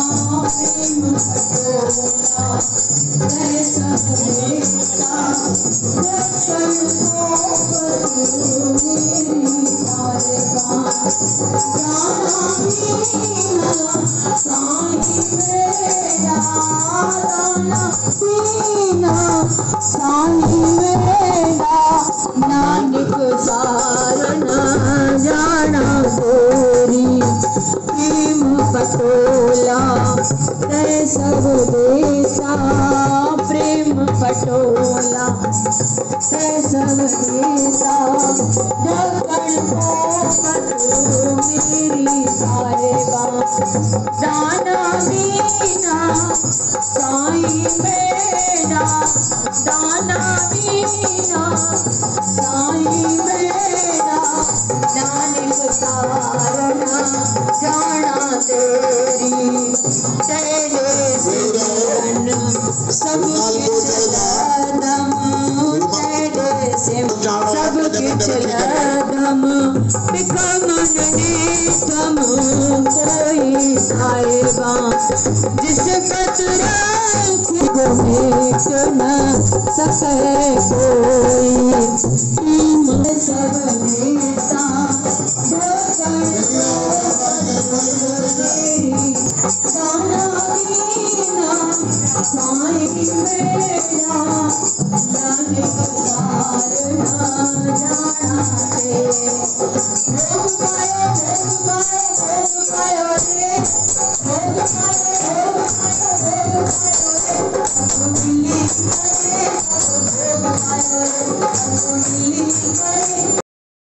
प्रेम कटोरा दे सब देता दर्शन को बदलू मेरी सारे गान जाना मीना साईं मेरा जाना मीना साईं मेरा नानक सारना जाना गोरी प्रेम पटोला तै सब देता प्रेम पटोला तै सब देता ढक्कन को बदलू मेरी सारे गाँव जाना मीना साईं मेरा जाना मीना साईं मेरा नानक सारना जाना तेरी तेरे सिमरन सब किछ लदम तेरे सिमरन सब किछ लदम बिकमन नितम कोई आएगा जिस कतरा को मिट न सके कोई सब नेता जाना मीना साईं मेरा नानक सारना जाना रे भोग पायो रे